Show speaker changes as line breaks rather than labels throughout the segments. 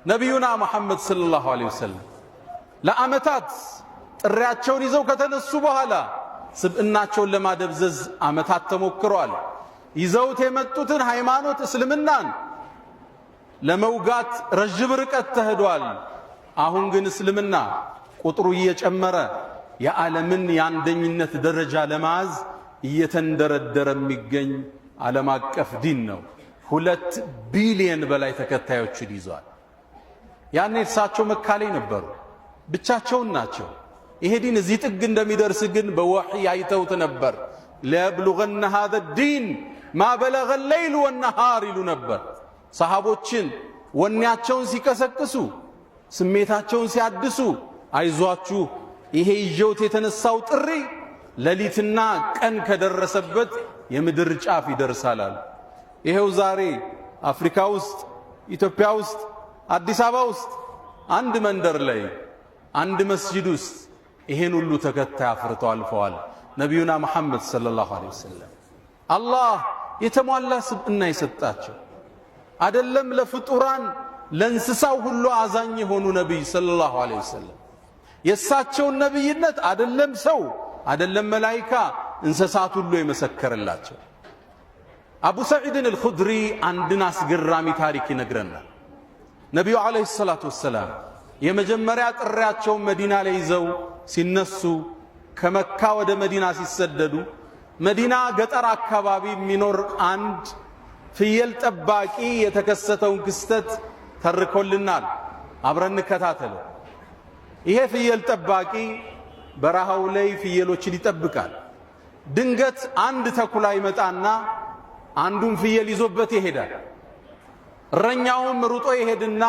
ነቢዩና ሙሐመድ ሰለላሁ ዐለይሂ ወሰለም ለዓመታት ጥሪያቸውን ይዘው ከተነሱ በኋላ ስብዕናቸውን ለማደብዘዝ ዓመታት ተሞክሯል። ይዘውት የመጡትን ሃይማኖት እስልምናን ለመውጋት ረጅም ርቀት ተሄዷል። አሁን ግን እስልምና ቁጥሩ እየጨመረ የዓለምን የአንደኝነት ደረጃ ለማዝ እየተንደረደረ የሚገኝ ዓለም አቀፍ ዲን ነው። 2 ቢሊየን በላይ ተከታዮችን ይዟል። ያኔ እርሳቸው መካ ላይ ነበሩ፣ ብቻቸውን ናቸው። ይሄ ዲን እዚህ ጥግ እንደሚደርስ ግን በወህይ አይተውት ነበር። ለብሉገነ ሃذا الدين ما بلغ الليل والنهار ይሉ ነበር። ሰሃቦችን ወኔያቸውን ሲቀሰቅሱ ስሜታቸውን ሲያድሱ አይዟችሁ ይሄ ይዤውት የተነሳው ጥሪ ሌሊትና ቀን ከደረሰበት የምድር ጫፍ ይደርሳል። ይሄው ዛሬ አፍሪካ ውስጥ ኢትዮጵያ ውስጥ አዲስ አበባ ውስጥ አንድ መንደር ላይ አንድ መስጂድ ውስጥ ይሄን ሁሉ ተከታይ አፍርተው አልፈዋል ነቢዩና መሐመድ ሰለላሁ ዐለይሂ ወሰለም። አላህ የተሟላ ስብዕና የሰጣቸው አይደለም ለፍጡራን ለእንስሳው ሁሉ አዛኝ የሆኑ ነቢይ ሰለላሁ ዐለይሂ ወሰለም። የእሳቸውን ነቢይነት አይደለም ሰው አይደለም መላኢካ እንስሳት ሁሉ የመሰከረላቸው። አቡ ሰዒድን አልኹድሪ አንድን አስገራሚ ታሪክ ይነግረናል። ነቢዩ ዐለይሂ ሰላቱ ወሰላም የመጀመሪያ ጥሪያቸውን መዲና ላይ ይዘው ሲነሱ ከመካ ወደ መዲና ሲሰደዱ መዲና ገጠር አካባቢ የሚኖር አንድ ፍየል ጠባቂ የተከሰተውን ክስተት ተርኮልናል። አብረን እንከታተለው። ይሄ ፍየል ጠባቂ በረሃው ላይ ፍየሎችን ይጠብቃል። ድንገት አንድ ተኩላ ይመጣና አንዱን ፍየል ይዞበት ይሄዳል። እረኛውም ሩጦ ይሄድና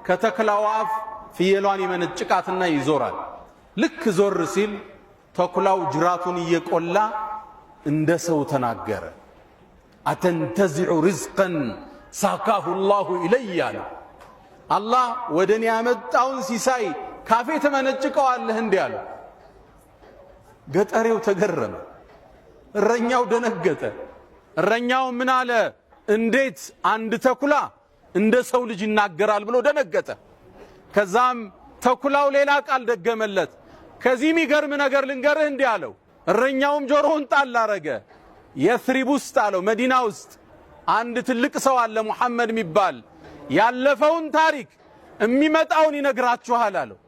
ከተኩላው አፍ ፍየሏን ይመነጭቃትና ይዞራል። ልክ ዞር ሲል ተኩላው ጅራቱን እየቆላ እንደ ሰው ተናገረ። አተንተዚዑ ሪዝቀን ሳካሁ ላሁ ኢለይ አለ። አላህ ወደ እኔ ያመጣውን ሲሳይ ካፌ ተመነጭቀዋለህ እንዲህ አለ። ገጠሬው ተገረመ፣ እረኛው ደነገጠ። እረኛው ምን አለ? እንዴት አንድ ተኩላ እንደ ሰው ልጅ ይናገራል ብሎ ደነገጠ። ከዛም ተኩላው ሌላ ቃል ደገመለት። ከዚህ የሚገርም ነገር ልንገርህ እንዲህ አለው። እረኛውም ጆሮውን ጣል አረገ። የስሪብ ውስጥ አለው መዲና ውስጥ አንድ ትልቅ ሰው አለ ሙሐመድ የሚባል ያለፈውን ታሪክ የሚመጣውን ይነግራችኋል አለው።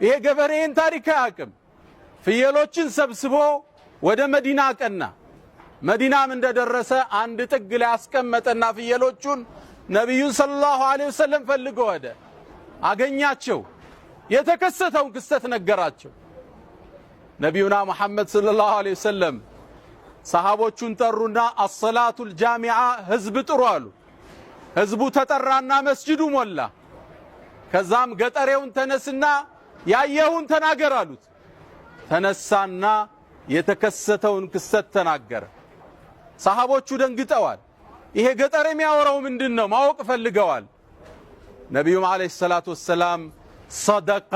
ይሄ ገበሬን ታሪክ አያውቅም። ፍየሎችን ሰብስቦ ወደ መዲና አቀና። መዲናም እንደደረሰ አንድ ጥግ ላይ አስቀመጠና ፍየሎቹን ነቢዩን ሰለላሁ ዐለይሂ ወሰለም ፈልጎ ወደ አገኛቸው። የተከሰተውን ክስተት ነገራቸው። ነቢዩና መሐመድ ሰለላሁ ዐለይሂ ወሰለም ሰሃቦቹን ጠሩና አሰላቱል ጃሚዓ ህዝብ ጥሩ አሉ። ህዝቡ ተጠራና መስጂዱ ሞላ። ከዛም ገጠሬውን ተነስና ያየውን ተናገር አሉት። ተነሳና የተከሰተውን ክስተት ተናገረ። ሰሃቦቹ ደንግጠዋል። ይሄ ገጠር የሚያወራው ምንድነው ማወቅ ፈልገዋል። ነቢዩም አለይሂ ሰላቱ ወሰላም ሰደቀ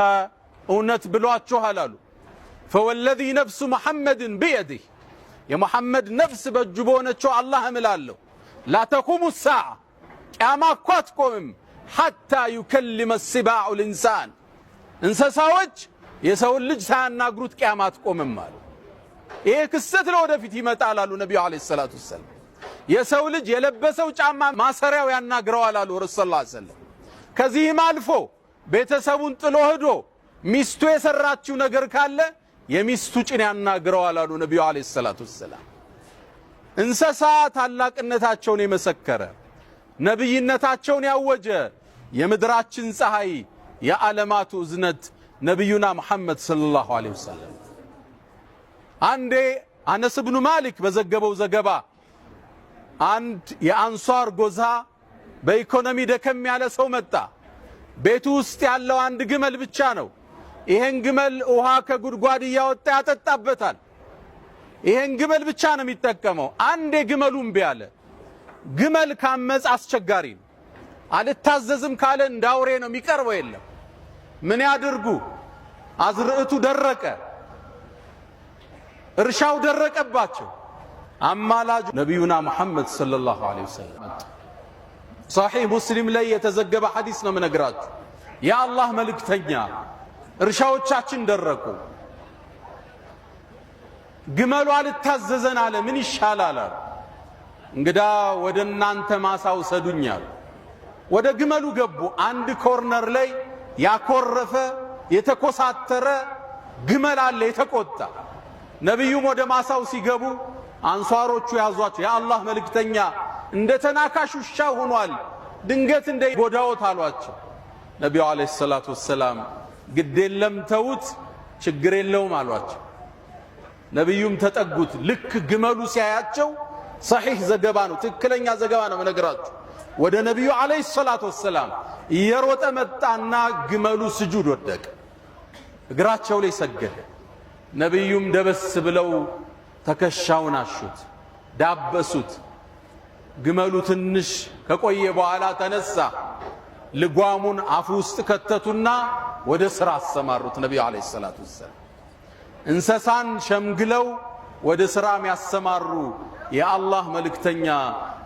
እውነት ብሏችኋል አሉ። ፈወለዚ ነፍሱ ሙሐመድን ቢየዲህ የሙሐመድ ነፍስ በእጁ በሆነችው አላህ እምላለሁ ላተቁሙ ሳዓ ቂያማ እኮ አትቆምም ሐታ ዩከልመ ሲባዑ ልኢንሳን እንስሳዎች የሰውን ልጅ ሳያናግሩት ቂያማ አትቆምም አሉ። ይሄ ክስተት ለወደፊት ይመጣል አሉ ነቢዩ አለይሂ ሰላቱ ወሰላም። የሰው ልጅ የለበሰው ጫማ ማሰሪያው ያናግረዋል አሉ ረሱል ሰለላሁ ዐለይሂ ወሰለም። ከዚህም አልፎ ቤተሰቡን ጥሎ ሄዶ ሚስቱ የሰራችው ነገር ካለ የሚስቱ ጭን ያናግረዋል አሉ ነቢዩ አለይሂ ሰላቱ ወሰላም። እንስሳ ታላቅነታቸውን የመሰከረ ነብይነታቸውን ያወጀ የምድራችን ፀሐይ የዓለማቱ እዝነት ነቢዩና መሐመድ ሰለላሁ ዐለይሂ ወሰለም። አንዴ አነስ ብኑ ማሊክ በዘገበው ዘገባ አንድ የአንሷር ጎዛ በኢኮኖሚ ደከም ያለ ሰው መጣ። ቤቱ ውስጥ ያለው አንድ ግመል ብቻ ነው። ይሄን ግመል ውሃ ከጉድጓድ እያወጣ ያጠጣበታል። ይሄን ግመል ብቻ ነው የሚጠቀመው። አንዴ ግመሉ እምቢ አለ። ግመል ካመጽ አስቸጋሪ ነው። አልታዘዝም ካለ እንዳውሬ ነው የሚቀርበው። የለም ምን ያድርጉ? አዝርዕቱ ደረቀ፣ እርሻው ደረቀባቸው። አማላጅ ነቢዩና መሐመድ ሰለላሁ ዐለይሂ ወሰለም صحيح مسلم ላይ የተዘገበ ሐዲስ ነው የምነግራችሁ። የአላህ መልእክተኛ እርሻዎቻችን ደረቁ፣ ግመሉ አልታዘዘን አለ፣ ምን ይሻላል? እንግዳ ወደ እናንተ ማሳ ውሰዱኝ አሉ። ወደ ግመሉ ገቡ። አንድ ኮርነር ላይ ያኮረፈ የተኮሳተረ ግመል አለ፣ የተቆጣ። ነብዩም ወደ ማሳው ሲገቡ አንሷሮቹ ያዟቸው፣ የአላህ መልእክተኛ እንደ ተናካሽ ውሻ ሆኗል፣ ድንገት እንደ ጎዳዎት አሏቸው። ነቢዩ አለይሂ ሰላቱ ወሰላም ግድ የለም ተውት፣ ችግር የለውም አሏቸው። ነቢዩም ተጠጉት። ልክ ግመሉ ሲያያቸው ሰሒህ ዘገባ ነው፣ ትክክለኛ ዘገባ ነው መነግራችሁ። ወደ ነቢዩ አለይሂ ሰላቱ ወሰላም እየሮጠ መጣና ግመሉ ስጁድ ወደቀ፣ እግራቸው ላይ ሰገደ። ነቢዩም ደበስ ብለው ተከሻውን አሹት፣ ዳበሱት። ግመሉ ትንሽ ከቆየ በኋላ ተነሳ። ልጓሙን አፉ ውስጥ ከተቱና ወደ ሥራ አሰማሩት። ነቢዩ አለይሂ ሰላቱ ወሰላም እንስሳን ሸምግለው ወደ ሥራ የሚያሰማሩ የአላህ መልእክተኛ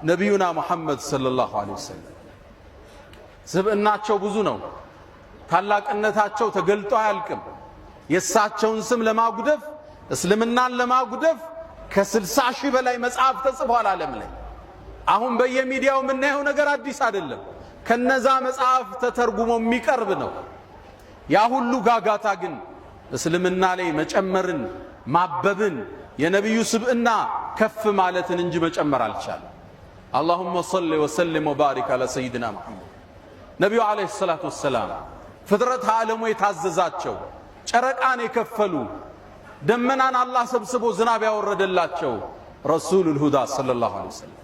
ነቢዩና ሙሐመድ ሰለላሁ ዐለይሂ ወሰለም ስብዕናቸው ብዙ ነው። ታላቅነታቸው ተገልጦ አያልቅም። የእሳቸውን ስም ለማጉደፍ እስልምናን ለማጉደፍ ከ60 ሺህ በላይ መጽሐፍ ተጽፏል ዓለም ላይ። አሁን በየሚዲያው የምናየው ነገር አዲስ አይደለም። ከነዛ መጽሐፍ ተተርጉሞ የሚቀርብ ነው። ያ ሁሉ ጋጋታ ግን እስልምና ላይ መጨመርን፣ ማበብን፣ የነቢዩ ስብዕና ከፍ ማለትን እንጂ መጨመር አልቻለም። አላሁመ ሰሊ ወሰልም ወባሪክ አላ ሰይድና ሙሐመድ። ነቢዩ ዓለይሂ ሰላቱ ወሰላም ፍጥረት ዓለሙ የታዘዛቸው፣ ጨረቃን የከፈሉ፣ ደመናን አላህ ሰብስቦ ዝናብ ያወረደላቸው ረሱሉል ሁዳ ሰለላሁ ዐለይሂ ወሰለም